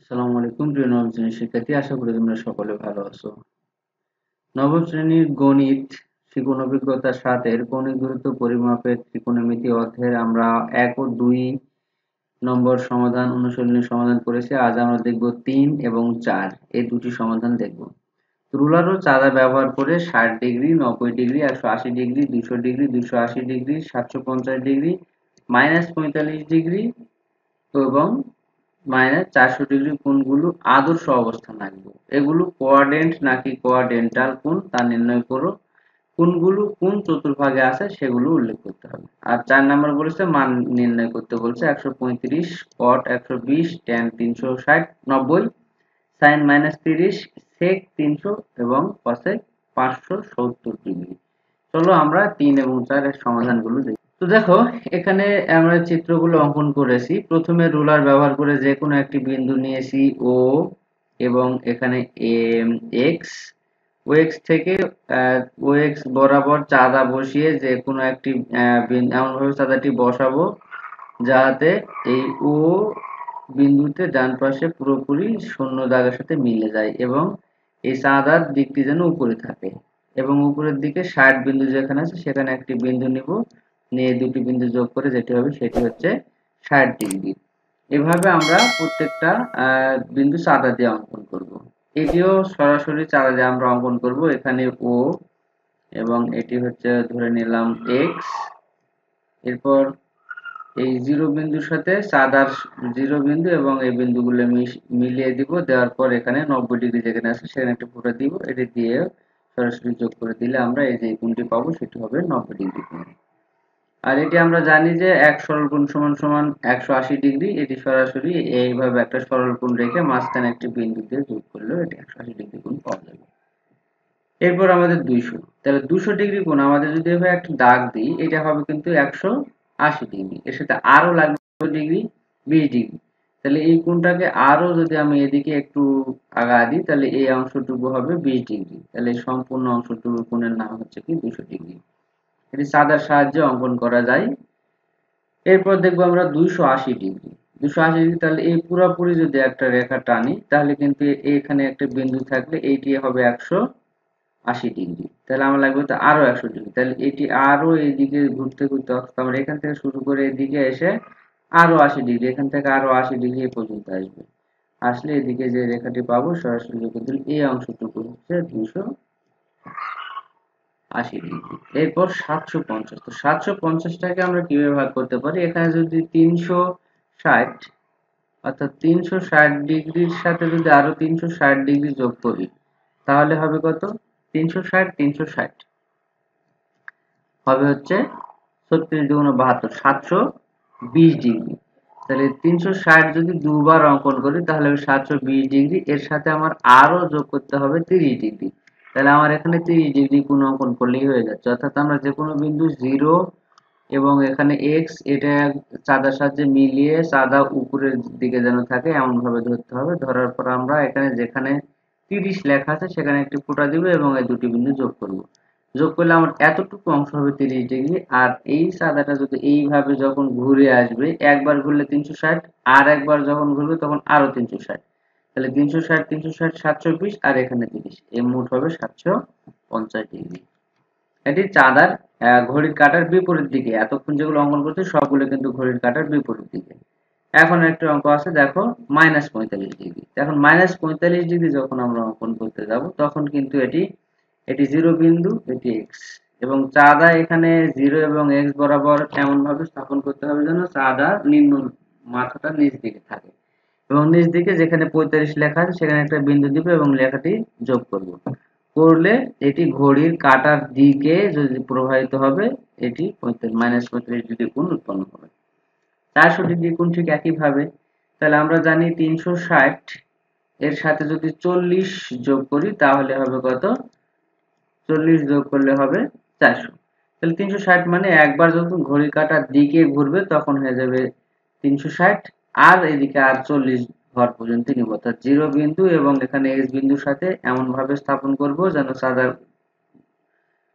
আসসালামু আলাইকুম প্রিয় নবম শ্রেণীর শিক্ষার্থী, আশা করি তোমরা সকলে ভালো আছো। নবম শ্রেণীর গণিত শিখন অভিজ্ঞতা ৭ এর কৌণিক দূরত্ব পরিমাপের ত্রিকোণমিতি অধ্যায়ের আমরা ১ ও ২ নম্বর সমাধান অনুশীলনী সমাধান করেছি। আজ আমরা দেখব ৩ এবং ৪ এই দুটি সমাধান দেখব। রুলার ও চাঁদা ব্যবহার করে ৬০ degree, ৯০ degree, ১৮০ degree, ২০০ degree, ২৮০ degree, ৭৫০ degree, -৪৫ degree এবং -৪০০ ডিগ্রি কোণগুলো আদর্শ অবস্থান রাখবো। এগুলো কোয়াড্রেন্ট নাকি কোয়াড্রেন্টাল কোণ তা নির্ণয় করো। কোণগুলো কোন চতুর্ভাগে আছে সেগুলো উল্লেখ করতে হবে। আর ৪ নাম্বার বলেছে মান নির্ণয় করতে বলছে ১৩৫, কট ১২০, ট্যান ৩৬০, ৯০, সাইন -৩০, সেক ৩০০ এবং কসেক ৫৭০ ডিগ্রি। চলো আমরা ৩ এবং ৪ এর সমাধানগুলো দেখি। তো দেখো, এখানে আমরা চিত্রগুলো অঙ্কন করেছি। প্রথমে রুলার ব্যবহার করে যে কোনো একটি বিন্দু নিয়েছি ও, এবং এখানে এক্স, ও এক্স থেকে ও এক্স বরাবর চাঁদা বসিয়ে যে কোনো একটি এমনভাবে চাঁদাটি বসাবো যাতে এই ও বিন্দুতে ডান পাশে পুরোপুরি শূন্য দাগের সাথে মিলে যায় এবং এই চাঁদার দিকটি যেন উপরে থাকে, এবং উপরের দিকে ৬০ বিন্দু যেখানে আছে সেখানে একটি বিন্দু নিব, নিয়ে দুটি বিন্দু যোগ করে যেটি হবে সেটি হচ্ছে ৬০ ডিগ্রি। এভাবে আমরা প্রত্যেকটা বিন্দু চাঁদা দিয়ে অঙ্কন করব। এটিও সরাসরি চাঁদা দিয়ে আমরা অঙ্কন করব। এখানে ও এবং এটি হচ্ছে ধরে নিলাম এক্স। এরপর এই জিরো বিন্দুর সাথে চাঁদার জিরো বিন্দু এবং এই বিন্দুগুলো মিলিয়ে দিব। দেওয়ার পর এখানে ৯০ ডিগ্রি যেখানে আছে সেখানে একটা ফোঁটা দিব। এটি দিয়ে সরাসরি যোগ করে দিলে আমরা এই যে কোণটি পাবো সেটি হবে ৯০ ডিগ্রি কোণ। আর এটি আমরা জানি যে এক সরল কোণ সমান সমান ১৮০ ডিগ্রি। এটি সরাসরি এইভাবে একটা সরল কোণ রেখে মাঝখানে একটি বিন্দু দিয়ে যোগ করলেও এটি ১৮০ ডিগ্রি কোণ পাওয়া যাবে। এরপর আমাদের ২০০, তাহলে ২০০ ডিগ্রি কোণ আমাদের যদি এভাবে একটা দাগ দিই এটা হবে কিন্তু ১৮০ ডিগ্রি। এর সাথে আরো লাগবে ডিগ্রি, ২০ ডিগ্রি। তাহলে এই কোণটাকে আরো যদি আমি এদিকে একটু আগা দিই তাহলে এই অংশটুকু হবে ২০ ডিগ্রি। তাহলে এই সম্পূর্ণ অংশটুকু কোণের নাম হচ্ছে কি ২০০ ডিগ্রি। এটি চাঁদার সাহায্যে অঙ্কন করা যায়। এরপর দেখবো আমরা ২৮০ ডিগ্রি। ২৮০ ডিগ্রি, তাহলে এই পুরোপুরি যদি একটা রেখা টানি তাহলে কিন্তু এখানে একটা বিন্দু থাকলে এইটি হবে ১৮০ ডিগ্রি। তাহলে আমার লাগবে তো আরো ১০০ ডিগ্রি। তাহলে এটি আরো এইদিকে ঘুরতে ঘুরতে অর্থাৎ আমরা এখান থেকে শুরু করে এদিকে এসে আরো ৮০ ডিগ্রি, এখান থেকে আরো ৮০ ডিগ্রি এ পর্যন্ত আসবে। আসলে এদিকে যে রেখাটি পাবো সরাসরি যোগ করে দিলে এই অংশটুকু হচ্ছে ২৮০ ডিগ্রি। এরপর ৭৫০। তো ৭৫০টাকে আমরা কিভাবে ভাগ করতে পারি? এখানে যদি ৩৬০ অর্থাৎ ৩৬০ ডিগ্রির সাথে যদি আরো ৩৬০ ডিগ্রি যোগ করি তাহলে হবে কত? ৩৬০, ৩৬০ হবে হচ্ছে ৩৬ দুগুণ ৭২, ৭২০ ডিগ্রি। তাহলে ৩৬০ যদি দুবার অঙ্কন করি তাহলে হবে ৭২০ ডিগ্রি। এর সাথে আমার আরো যোগ করতে হবে ৩০ ডিগ্রি। তাহলে আমার এখানে ৩০ ডিগ্রি কোণ অঙ্কন করলেই হয়ে যাচ্ছে। অর্থাৎ আমরা যে কোনো বিন্দু 0 এবং এখানে এক্স এটা চাঁদার সাহায্যে মিলিয়ে চাঁদা উপরের দিকে যেন থাকে এমন ভাবে ধরতে হবে। ধরার পর আমরা এখানে যেখানে ৩০ লেখা আছে সেখানে একটি ফোঁটা দিব এবং এই দুটি বিন্দু যোগ করব। যোগ করলে আমার এতটুকু অংশ হবে ৩০ ডিগ্রি। আর এই চাঁদাটা যদি এইভাবে যখন ঘুরে আসবে, একবার ঘুরলে ৩৬০, আর একবার যখন ঘুরবে তখন আরো ৩৬০। তাহলে ৩৬০, ৩৬০, ৭২০ আর এখানে ৩০, এই মোট হবে ৭৫০ ডিগ্রি। এটি চাঁদার ঘড়ির কাঁটার বিপরীত দিকে। এতক্ষণ যেগুলো অঙ্কন করছি সবগুলো কিন্তু ঘড়ির কাঁটার বিপরীত দিকে। এখন একটা অঙ্ক আছে দেখো, -৪৫ ডিগ্রি। এখন -৪৫ ডিগ্রি যখন আমরা অঙ্কন করতে যাব তখন কিন্তু এটি 0 বিন্দু, এটি x, এবং চাঁদা এখানে 0 এবং x বরাবর এমন ভাবে স্থাপন করতে হবে যেন চাঁদা নিম্ন মাথাটা নিচ দিকে থাকে, এবং নিচ দিকে যেখানে ৪৫ লেখা আছে সেখানে একটা বিন্দু দিব এবং লেখাটি যোগ করব। করলে এটি ঘড়ির কাঁটার দিকে যদি প্রবাহিত হবে এটি -৪৫ ডিগ্রি কোণ উৎপন্ন হবে। ৪০০ ডিগ্রি কোণ ঠিক একইভাবে। তাহলে আমরা জানি ৩৬০ এর সাথে যদি ৪০ যোগ করি তাহলে হবে কত? ৪০ যোগ করলে হবে ৪০০। তাহলে ৩৬০ মানে একবার যখন ঘড়ির কাঁটার দিকে ঘুরবে তখন হয়ে যাবে ৩৬০, আর এদিকে আর ৪০ হওয়ার পর্যন্ত নিব। অর্থাৎ 0 বিন্দু এবং এখানে x বিন্দুর সাথে এমন ভাবে স্থাপন করব যেন চাঁদার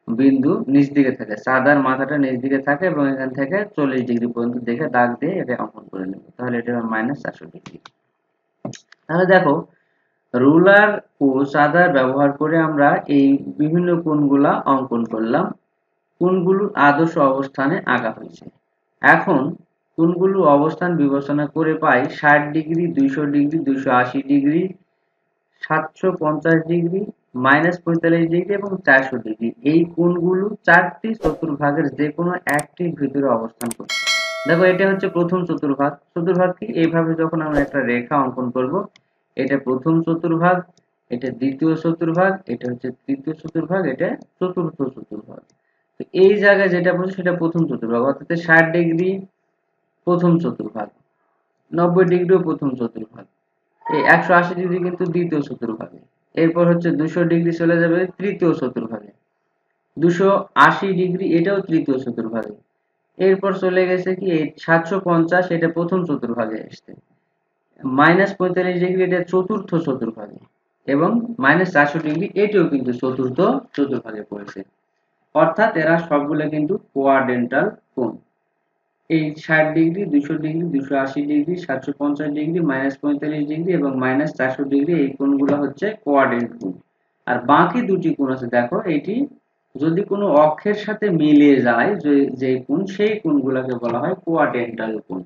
বিন্দু নিচ দিকে থাকে, চাঁদার মাথাটা নিচ দিকে থাকে, এবং এখান থেকে ৪০ ডিগ্রি পর্যন্ত দেখে দাগ দিয়ে এটা অঙ্কন করে নেব। তাহলে এটা হবে -৪০০ ডিগ্রি। তাহলে দেখো, রুলার ও চাঁদা ব্যবহার করে আমরা এই বিভিন্ন কোণগুলা অঙ্কন করলাম। কোণগুলো আদর্শ অবস্থানে আঁকা হয়েছে। এখন কোণগুলো অবস্থান বিবেচনা করে পাই 60 degree, 200 degree, 280 degree, 750 degree, -45 degree এবং 400 ডিগ্রি। এই কোণগুলো চারটি চতুর্ভাগের যে কোনো একটির ভিতরে অবস্থান করছে। দেখো, এটা হচ্ছে প্রথম চতুর্ভাগ। চতুর্ভাগ কি? এইভাবে যখন আমরা একটা রেখা অঙ্কন করব, এটা প্রথম চতুর্ভাগ, এটা দ্বিতীয় চতুর্ভাগ, এটা হচ্ছে তৃতীয় চতুর্ভাগ, এটা চতুর্থ চতুর্ভাগ। তো এই জায়গায় যেটা বলছে সেটা প্রথম চতুর্ভাগ, অর্থাৎ 60 ডিগ্রি প্রথম চতুর্ভাগ, 90 ডিগ্রিও প্রথম চতুর্ভাগ, এই 180 ডিগ্রি কিন্তু দ্বিতীয় চতুর্ভাগে। এরপর হচ্ছে 200 ডিগ্রি চলে যাবে তৃতীয় চতুর্ভাগে, 280 ডিগ্রি এটাও তৃতীয় চতুর্ভাগে। এরপর চলে গেছে কি এই 750, এটা প্রথম চতুর্ভাগে আসছে, -45 ডিগ্রি এটা চতুর্থ চতুর্ভাগে, এবং -400 ডিগ্রি এটাও কিন্তু চতুর্থ চতুর্ভাগে পড়েছে। অর্থাৎ এরা সবগুলো কিন্তু কোয়াড্রেন্টাল কোণ। এই 60 degree, 200 degree, 280 degree, 750 degree, -45 degree এবং -400 ডিগ্রি, এই কোণগুলো হচ্ছে কোয়াড্রেন্ট কোণ। আর বাকি দুটি কোণ আছে, দেখো এটি যদি কোনো অক্ষের সাথে মিলে যায়, যে কোণ, সেই কোণগুলোকে বলা হয় কোয়াড্রেন্টাল কোণ।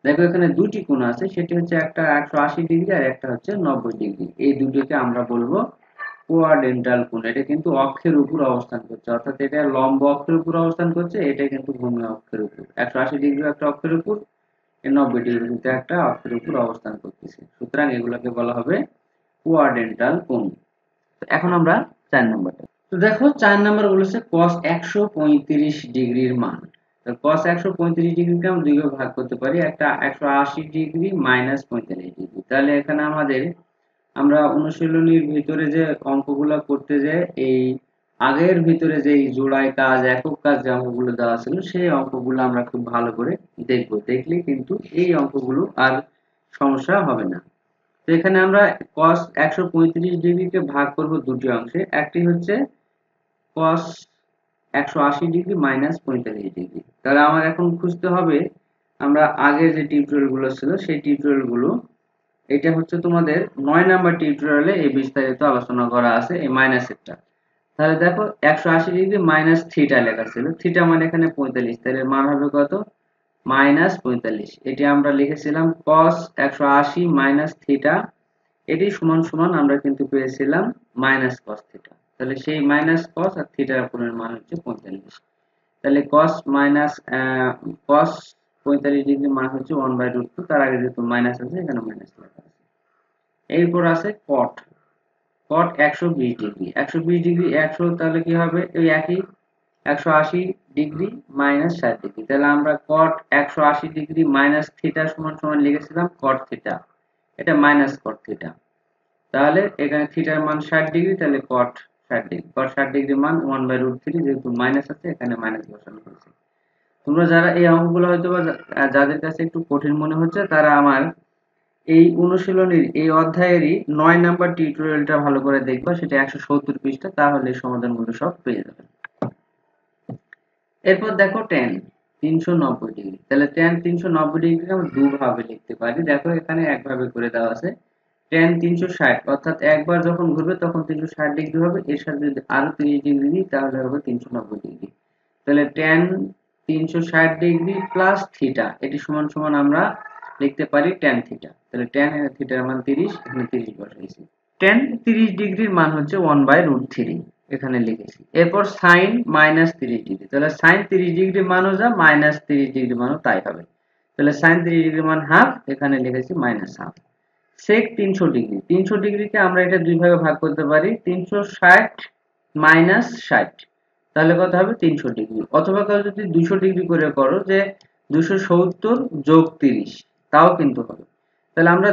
দেখো এখানে দুটি কোণ আছে, সেটি হচ্ছে একটা 180 ডিগ্রি আর একটা হচ্ছে 90 ডিগ্রি। এই দুটিকে আমরা বলবো কোয়াড্রেন্টাল কোণ। এটা কিন্তু অক্ষের উপর অবস্থান করছে, অর্থাৎ এটা লম্ব অক্ষের উপর অবস্থান করছে, এটা কিন্তু ভূমি অক্ষের উপর। 180 ডিগ্রি একটা অক্ষের উপর, 90 ডিগ্রি কিন্তু একটা অক্ষের উপর অবস্থান করতেছে। সুতরাং এগুলোকে বলা হবে কোয়াড্রেন্টাল কোণ। এখন আমরা 4 নম্বরটা। তো দেখো, 4 নম্বর বলেছে cos 135 ডিগ্রির মান। তো cos 135 ডিগ্রিকে আমরা দুই ভাগে ভাগ করতে পারি, একটা 180 ডিগ্রি -45 ডিগ্রি। তাহলে এখানে আমরা অনুশীলনীর ভিতরে যে অঙ্কগুলো করতে যে এই আগের ভিতরে যে জোড়ায় কাজ, একক কাজ যে অঙ্কগুলো দেওয়া ছিল, সেই অঙ্কগুলো আমরা খুব ভালো করে দেখব। দেখলে কিন্তু এই অঙ্কগুলো আর সমস্যা হবে না। তো এখানে আমরা cos 135 ডিগ্রিকে ভাগ করব দুটি অংশে। একটি হচ্ছে cos 180 ডিগ্রি -45 ডিগ্রি। তাহলে আমার এখন খুঁজতে হবে, আমরা আগের যে টিউটোরিয়াল গুলো ছিল সেই টিউটোরিয়াল গুলো, এটা হচ্ছে তোমাদের 9 নাম্বার টিউটোরিয়ালে এই বিস্তারিত আলোচনা করা আছে এই মাইনাসেরটা। তাহলে দেখো, 180 ডিগ্রি মাইনাস থিটা লেখা ছিল, থিটা মানে এখানে 45, তাহলে মান হবে কত? -45। এটি আমরা লিখেছিলাম cos 180 মাইনাস থিটা, এটি সমান সমান আমরা কিন্তু পেয়েছিলাম মাইনাস cos থিটা। তাহলে সেই মাইনাস cos আর থিটার কোণের মান হচ্ছে 45। তাহলে cos 45 ডিগ্রি মান হচ্ছে 1/√2। তার আগে যেহেতু মাইনাস আছে, এখানে মাইনাস লেখা আছে। এরপর আছে cot 120 ডিগ্রি, 120 ডিগ্রি 100, তাহলে কি হবে? ওই একই 180 ডিগ্রি -60 ডিগ্রি। তাহলে আমরা cot 180 ডিগ্রি মাইনাস থিটা সমান সমান লিখেছিলাম cot থিটা, এটা মাইনাস cot থিটা। তাহলে এখানে থিটার মান 60 ডিগ্রি, তাহলে cot 60 ডিগ্রি, cot 60 ডিগ্রি মান 1/√3, যেহেতু মাইনাস আছে এখানে মাইনাস বসানো হয়েছে। তোমরা যারা এই অঙ্কগুলো হয়তো বা যাদের কাছে একটু কঠিন মনে হচ্ছে, তারা আমার এই অনুশীলনীর এই অধ্যায়েরই 9 নাম্বার টিউটোরিয়ালটা ভালো করে দেখবা, সেটা 170 পৃষ্ঠা, তাহলে সমাধানগুলো সব পেয়ে যাবে। এরপর দেখো tan 390 ডিগ্রি। তাহলে tan 390 ডিগ্রিকে আমরা দুভাবে লিখতে পারি। দেখো এখানে একভাবে করে দেওয়া আছে, tan 360, অর্থাৎ একবার যখন ঘুরবে তখন 360 ডিগ্রি হবে, এর সাথে যদি আরো 30 ডিগ্রি দিই তাহলে হবে 390 ডিগ্রি। তাহলে tan 360 ডিগ্রি প্লাস থিটা, এটি সমান সমান আমরা লিখতে পারি tan থিটা। তাহলে tan থিটার মান 30, এখানে 30 বসাইছি। tan 30 ডিগ্রির মান হচ্ছে 1/√3, এখানে লিখেছি। এরপর sin -30 ডিগ্রি, তাহলে sin 30 ডিগ্রির মানও যা, -30 ডিগ্রির মানও তাই হবে। তাহলে sin 30 ডিগ্রির মান হাফ, এখানে লিখেছি -হাফ। sec 300 ডিগ্রি, 300 ডিগ্রিকে আমরা এটা দুই ভাগে ভাগ করতে পারি, 360 -60, তাহলে কত হবে? 300 ডিগ্রি। অথবা কেউ যদি 200 ডিগ্রি করে করো, যে 270 যোগ 30, তাও কিন্তু হবে। তাহলে আমরা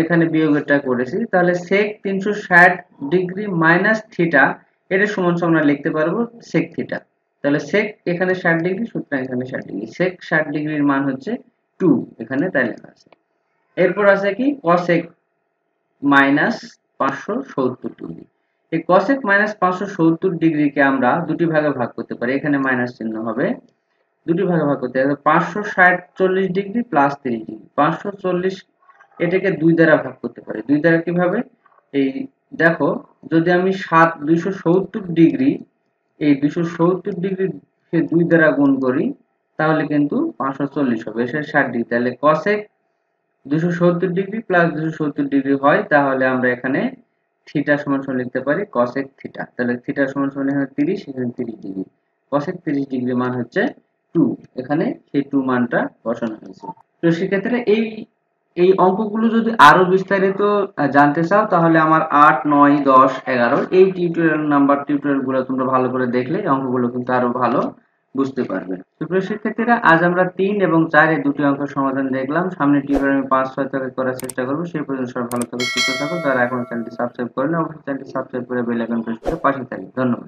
এখানে বিয়োগেরটা করেছি, তাহলে sec 360 ডিগ্রি মাইনাস থিটা, এটা সমান সমান আমরা লিখতে পারবো sec থিটা। তাহলে sec এখানে 60 ডিগ্রি, সুতরাং এখানে 60 ডিগ্রি, sec 60 ডিগ্রির মান হচ্ছে 2, এখানে তাই লেখা আছে। এরপর আছে কি cosec -570 ডিগ্রি। এই cosec -570 ডিগ্রিকে আমরা দুটি ভাগে ভাগ করতে পারি, এখানে মাইনাস চিহ্ন হবে, দুটি ভাগে ভাগ করতে হবে। 540 ডিগ্রি প্লাস 30 ডিগ্রি, 540 এটাকে 2 দ্বারা ভাগ করতে পারি। 2 দ্বারা কিভাবে? এই দেখো, যদি আমি 270 ডিগ্রি, এই 270 ডিগ্রি কে 2 দ্বারা গুণ করি, তাহলে কিন্তু 540 হবে। এসে 60 ডিগ্রি। তাহলে cosec 270 ডিগ্রি প্লাস 270 ডিগ্রি হয়, তাহলে আমরা এখানে থিটা সমান সমান লিখতে পারি cosec থিটা। তাহলে থিটা সমান সমান এখানে 30, এখানে 30 ডিগ্রি। cosec 30 ডিগ্রি মান হচ্ছে 2। এখানে সেই 2 মানটা বসানো হয়েছে। তো সেক্ষেত্রে এই অঙ্কগুলো যদি আরো বিস্তারিত জানতে চাও, তাহলে আমার 8, 9, 10, 11 এই টিউটোরিয়ালগুলো তোমরা ভালো করে দেখলে এই অঙ্কগুলো কিন্তু আরো ভালো বুঝতে পারবে। সুপ্রিয় শিক্ষার্থীরা, আজ আমরা 3 এবং 4 এই দুটি অঙ্কের সমাধান দেখলাম। সামনের টিউটোরিয়ালে আমি 5, 6 থেকে করার চেষ্টা করব। সেই পর্যন্ত সবাই ভালো থাকো, সুস্থ থাকো। যারা এখনো চ্যানেলটি সাবস্ক্রাইব করেনি, অবশ্যই চ্যানেলটি সাবস্ক্রাইব করে বেল আইকন প্রেস করে পাশে থাকবে। ধন্যবাদ।